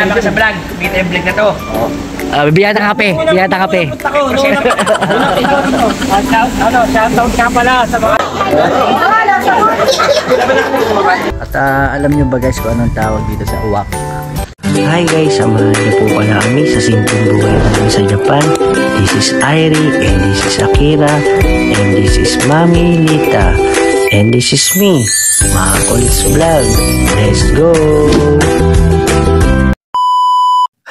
kasama ka sa vlog. Meet and vlog na to. Bibigyan ng kape. Bibigyan ng kape. Shoutout ka pala sa mga... At alam nyo ba guys kung anong tawag dito sa uwak? Hi guys, samahan niyo po pala kami sa simpleng buhay namin sa Japan. This is Airi, and this is Akira, and this is Mami Lita, and this is me, Makolits Vlog. Let's go!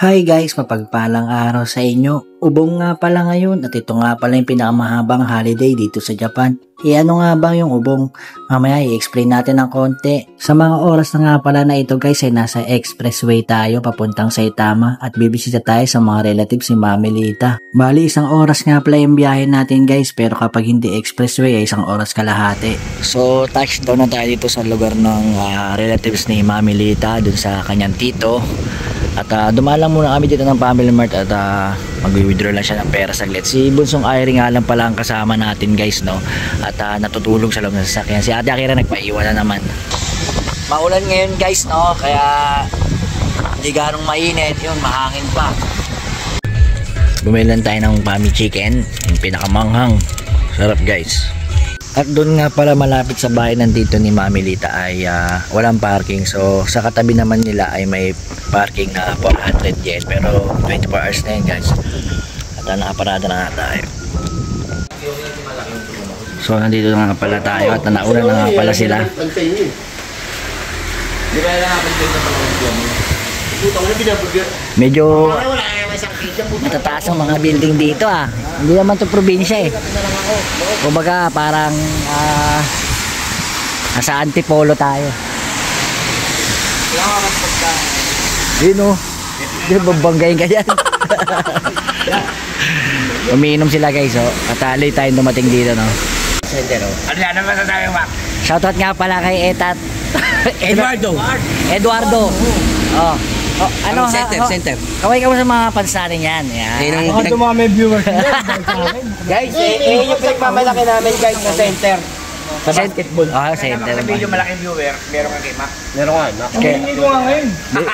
Hi guys, mapagpalang araw sa inyo. Ubong nga pala ngayon at ito nga pala yung pinakamahabang holiday dito sa Japan. Ano nga ba yung ubong? Mamaya i-explain natin ng konti. Sa mga oras na nga pala na ito guys ay nasa expressway tayo papuntang Saitama at bibisita tayo sa mga relatives ni Mami Lita. Bali 1 oras nga pala yung biyahe natin guys, pero kapag hindi expressway ay 1 oras kalahati. So touchdown na tayo dito sa lugar ng relatives ni Mami Lita dun sa kanyang tito. At dumalang muna kami dito ng Family Mart at mag-withdraw lang siya ng pera saglit. Si Bunsong Airi nga lang pala ang kasama natin guys, no? At natutulog sa loob ng sasakyan. Si Ate Akira nagpaiwan na naman. Maulan ngayon guys, no? Kaya hindi ganong mainit. Yun, mahangin pa. Bumili lang tayo ng Pami Chicken, yung pinakamanghang. Sarap guys. At doon nga pala malapit sa bahay ng tito ni Mami Lita ay walang parking. So sa katabi naman nila ay may parking na 400 yen. Pero 24 hours na yun guys. At nakaparada na nga tayo. So nandito na nga pala tayo at nauna na nga pala sila. Medyo matataas ang mga building dito Hindi naman to probinsya kumbaga parang nasa Antipolo tayo. Yun babanggayin ka yan. Umiinom sila guys katali tayong dumating dito no. Ano yan ang masasabi mo? Shoutout nga pala kay Etat Eduardo. Ano center. Kaway ka mo sa mga pansanin yan. Baka dumami viewers guys, yung pinagmamalaki namin guys na center sa basketball. Center. Sa video malaking viewer, meron kang game meron ka na. Hindi ko nga ngayon.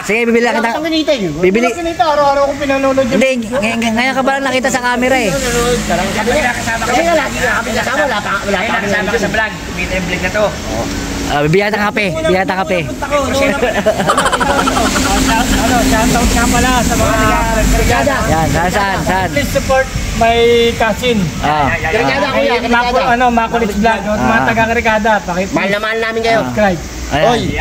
Sige, bibili lang kita. Bibili. Araw-araw ko pinanonood yun. Hindi, ngayon ka ba lang nakita sa camera Kami nga lagi kami kasama. Wala pa kasama ka sa vlog. Meet and vlog na to. Bibigyan ng kape. Bibigyan ng kape. Shoutout nga pala sa mga Brigada. Yan, saan? Please support my cousin. Brigada kuya, Makolits Vlog. Mga taga-Brigada. Mahal na mahal namin kayo. Subscribe. Oy!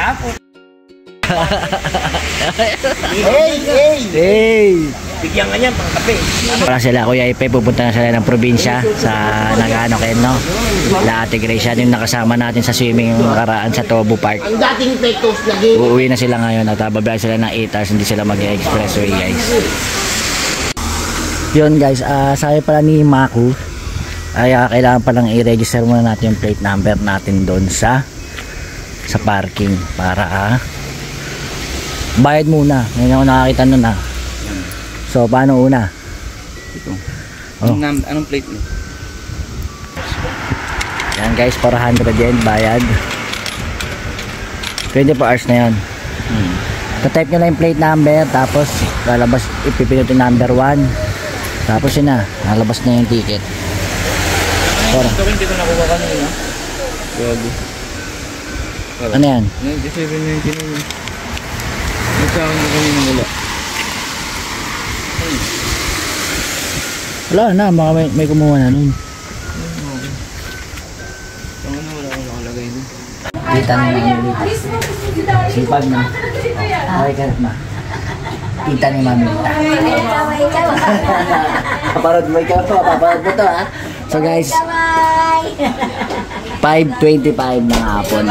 Hey! Bigyan nga niyan pang kape. Para sila Kuya Ipe, pupunta na sila ng probinsya sa Nagano Ken, no? La Ate Gracia din nakasama natin sa swimming nakaraan sa Tobu Park. Ang dating pectos lagi. Uuwi na sila ngayon at babayaran sila ng 8 hours, hindi sila mag-expressway guys. Yun guys, sabi pala ni Maku ay kailangan palang i-register muna natin yung plate number natin doon sa parking para bayad muna. Ngayon ako nakakita nun So paano una? Ito. Anong plate mo? Yan guys, 400 yen bayad. 24 hours na yun. Type nyo lang yung plate number, tapos lalabas, ipipinot yung number 1, tapos yun na, lalabas na yung ticket. Ito hindi ko nakuha kanina. Grabe. Ano yan? 97.99. Magkakaroon ko kanina wala. Wala na, baka may kumuha na nun. Wala akong nakalagay dun. Kita na yung sipag na. Okay ka na. Kita ni Mami. Paparod mo ikaw to. Paparod mo to So guys, 5:25 na hapon.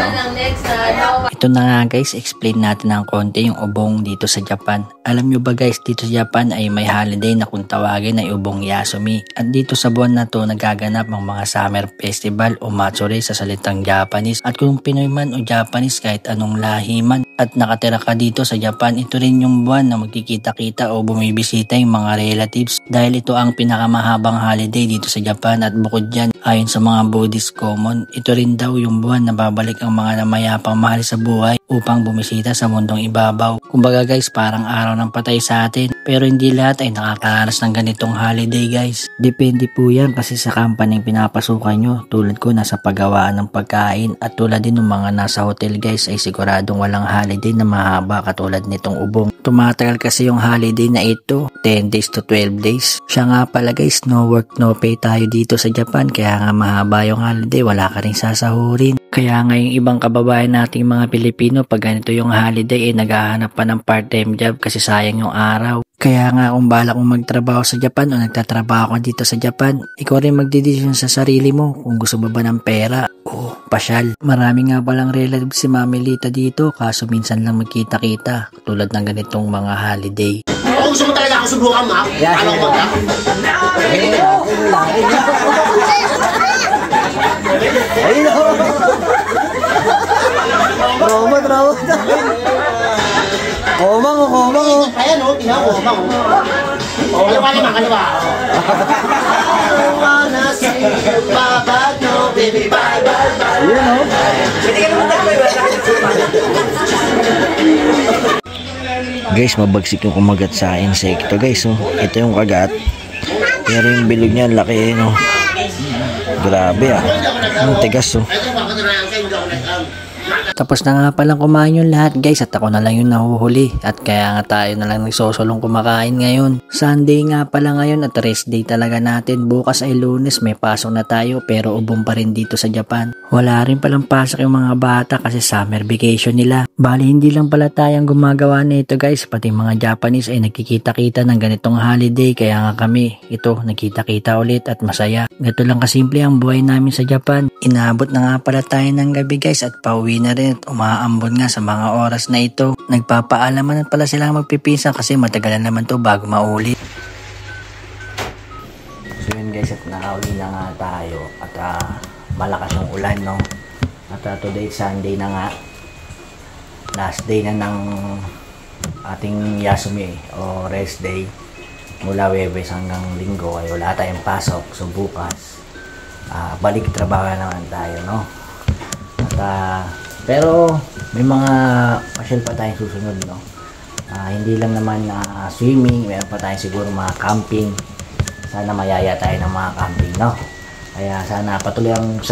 Ito na nga guys, explain natin ng konti yung ubong dito sa Japan. Alam nyo ba guys, dito sa Japan ay may holiday na kung tawagin ay ubong Yasumi. At dito sa buwan na to nagaganap ang mga summer festival o matsuri sa salitang Japanese. At kung Pinoy man o Japanese, kahit anong lahi man at nakatira ka dito sa Japan, ito rin yung buwan na magkikita-kita o bumibisita yung mga relatives. Dahil ito ang pinakamahabang holiday dito sa Japan at bukod dyan, ayon sa mga Buddhist common, ito rin daw yung buwan na babalik ang mga namayapang mahal sa buhay upang bumisita sa mundong ibabaw. Kumbaga guys, parang araw ng patay sa atin. Pero hindi lahat ay nakakaranas ng ganitong holiday guys. Depende po yan kasi sa company pinapasukan nyo. Tulad ko nasa paggawaan ng pagkain at tulad din ng mga nasa hotel guys ay siguradong walang holiday na mahaba katulad nitong ubong. Tumatagal kasi yung holiday na ito, 10 days to 12 days. Siya nga pala guys, no work no pay tayo dito sa Japan kaya nga mahaba yung holiday, wala ka rin sasahurin. Kaya nga yung ibang kababayan nating mga Pilipino pag ganito yung holiday ay naghahanap pa ng part-time job kasi sayang yung araw. Kaya nga kung balak mong magtrabaho sa Japan o nagtatrabaho ka dito sa Japan, ikaw rin magdedesisyon sa sarili mo kung gusto mo ba ng pera o pasyal. Marami nga palang relative si Mami Lita dito kaso minsan lang magkita-kita tulad ng ganitong mga holiday. Kung gusto mo talaga ako subukan, ma? Ano ko ba? Ayun o! Trauma. Komang o. Ayan o, tingnan ko, ma. Kaliwa naman, kaliwa. I wanna see you, bye-bye, no, baby, bye-bye. Ayun o. Guys, mabagsik yung kumagat sa insekto guys. Oh. Ito yung kagat. Pero yung bilog niya, laki no. Grabe ang tigas oh. Tapos na nga palang kumain yung lahat guys at ako na lang yung nahuhuli at kaya nga tayo na lang nagsosolong kumakain ngayon. Sunday nga pala ngayon at rest day talaga natin. Bukas ay Lunes, may pasok na tayo pero ubong pa rin dito sa Japan. Wala rin palang pasok yung mga bata kasi summer vacation nila. Bali hindi lang pala tayong gumagawa nito guys, pati mga Japanese ay nagkikita-kita ng ganitong holiday kaya nga kami ito nagkita-kita ulit at masaya. Ganito lang kasimple ang buhay namin sa Japan. Inaabot na nga pala tayo ng gabi guys at pauwi na rin at umaambon nga sa mga oras na ito. Nagpapaalaman pala silang magpipisa kasi matagalan naman to bago maulit. So yun guys at nakauli na nga tayo at malakas yung ulan no. At today Sunday na nga. Last day na ng ating Yasumi o rest day. Mula Webes hanggang Linggo ay wala tayong pasok. So bukas balik trabaho naman tayo no. At pero may mga pasyal pa tayong susunod no. Hindi lang naman swimming, meron pa tayong siguro mga camping. Sana mayaya tayo ng mga camping no. Kaya sana patuloy ang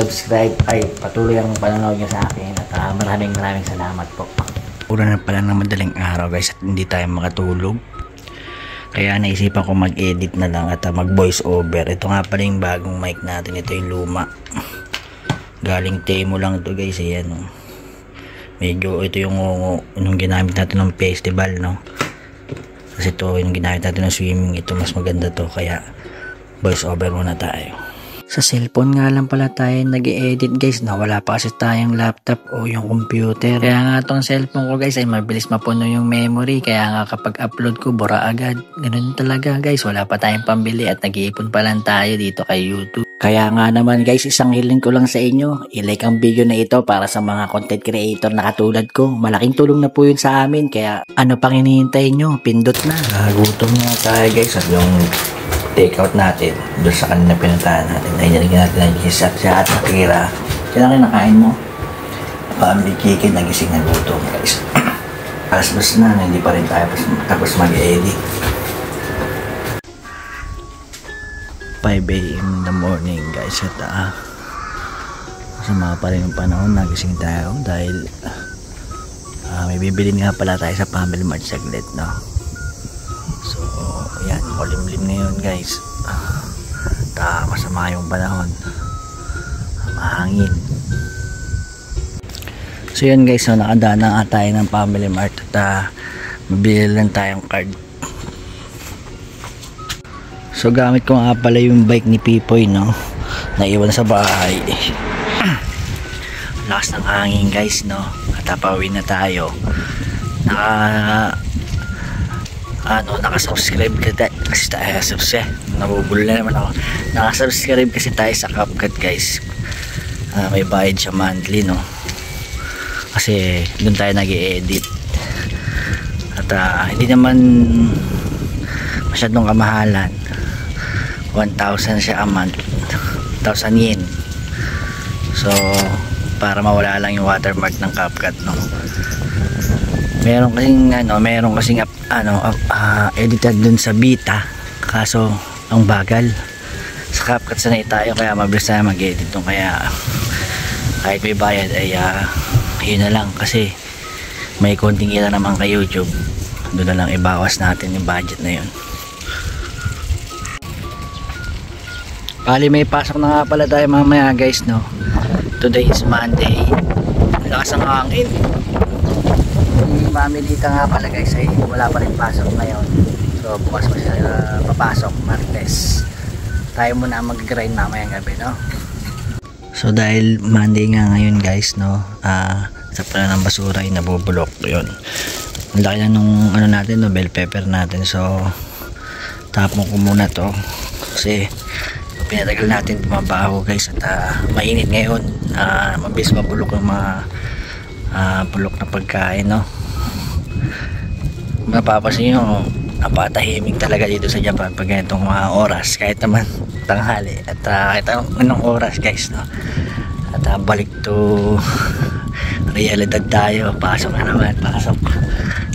patuloy ang panonood niyo sa akin at maraming salamat po. Pura na pala ng madaling araw guys at hindi tayo makatulog. Kaya naisipan ko mag-edit na lang at mag voice over. Ito nga pala yung bagong mic natin, ito yung luma. Galing Temo lang ito guys, ayan no. Medyo ito yung ginamit natin ng festival no. Kasi ito yung ginamit natin ng swimming, ito mas maganda to kaya voice over muna tayo. Sa cellphone nga lang pala tayo nag-i-edit guys na wala pa kasi tayong laptop o yung computer. Kaya nga itong cellphone ko guys ay mabilis mapuno yung memory kaya nga kapag upload ko bura agad. Ganun talaga guys, wala pa tayong pambili at nag-iipon pa lang tayo dito kay YouTube. Kaya nga naman guys, isang hiling ko lang sa inyo, i-like ang video na ito para sa mga content creator na katulad ko. Malaking tulong na po yun sa amin kaya ano pang hinihintay nyo, pindot na. Gutom na tayo guys at yung take out natin doon sa kanina pinuntahan natin ay nilagyan natin ng cheese at siya at nakira. Kaya kinakain mo family chicken, nagising na gutom guys. Alas-bas na, hindi pa rin tayo tapos mag-edit. 5 AM in the morning guys at masama pa rin yung panahon, nagising tayo dahil may bibili nga pala tayo sa Family Mart saglit no. So yan, malimlim ngayon guys. Masama yung panahon, mahangin. So yan guys, so nakadaan na nga tayo ng Family Mart at mabili lang tayong card. So gamit ko nga pala yung bike ni Pipoy no, naiwan sa bahay. Lakas ng hangin guys no, at pauwi na tayo. Nakasubscribe kasi tayo nabubul na naman ako. Nakasubscribe kasi tayo sa CapCut guys. May bayad siya monthly no, kasi doon tayo nag-i-edit at hindi naman masyadong kamahalan. 1,000 siya a month, 1,000 yen. So para mawala lang yung watermark ng CapCut no. meron kasing edited dun sa Vita, kaso ang bagal. Sa CapCut sanay tayo, kaya mabilis tayo mag-edit dun, kaya kahit may bayad ay yun na lang, kasi may konting kita naman kay YouTube, doon na lang ibawas natin yung budget na yun. Bali may pasok na nga pala tayo mamaya guys, no. Today is Monday, lakas ang hangin. Yung mamilita nga pala guys ay wala pa rin pasok ngayon, so bukas pa siya papasok Martes. Tayo muna mag-grind mamaya gabi, no. So dahil Monday nga ngayon guys, no, sa pala ng basura ay nabubulok yun. Ang laki na nung natin, no, bell pepper natin, so tapon ko muna to kasi pinatagal natin bumabaho guys, at mainit ngayon, mabilis mabulok yung mga bulok na pagkain, no. Mapapasin nyo, napatahimik talaga dito sa Japan pag ganitong mga oras, kahit naman tanghali at kahit anong oras guys, no. At balik to realidad tayo, pasok na naman, pasok.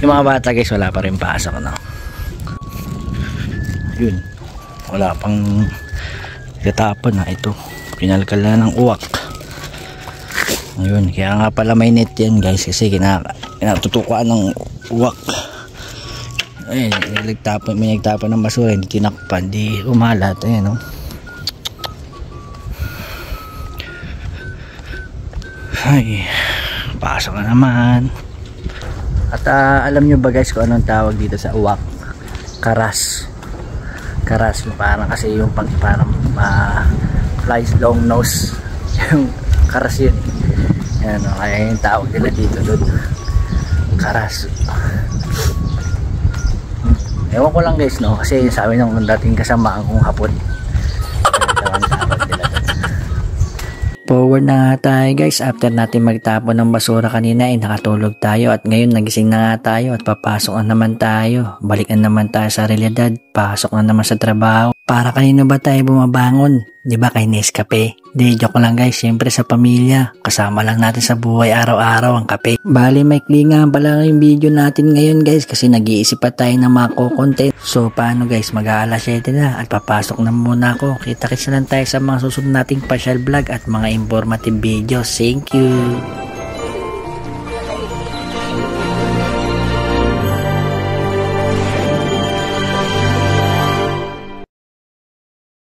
Yung mga bata guys wala pa rin pasok, no. Yun, wala pang katapon na ito, pinalkal na ng uwak. Ayun, kaya nga pala may net yan guys, kasi kinatutukuan ng uwak. Ay, may nagtapon ng basura, hindi tinakpan, di umalat. Ayan, no. Ay, pasok na naman. At alam nyo ba guys kung anong tawag dito sa uwak? Karas. Karas, parang kasi yung parang flies long nose. Yung karas yun. Ayan, no? Kaya yung tawag nila dito doon, karas. Ewan ko lang guys, no, kasi sabi ng dating kasama kong hapon, forward na nga tayo guys. After natin magtapon ng basura kanina ay nakatulog tayo, at ngayon nagising na nga tayo at papasok na naman tayo. Balik na naman tayo sa realidad, pasok na naman sa trabaho. Para kanino ba tayo bumabangon? Di ba kay Nescafe? Di, joke lang guys, syempre sa pamilya. Kasama lang natin sa buhay araw-araw ang kape. Bali may klinga pala yung video natin ngayon guys, kasi nag-iisip pa tayo ng mga content. So paano guys, mag-aalas 7 na at papasok na muna ako. Kita-kits na lang tayo sa mga susunod nating partial vlog at mga informative videos. Thank you!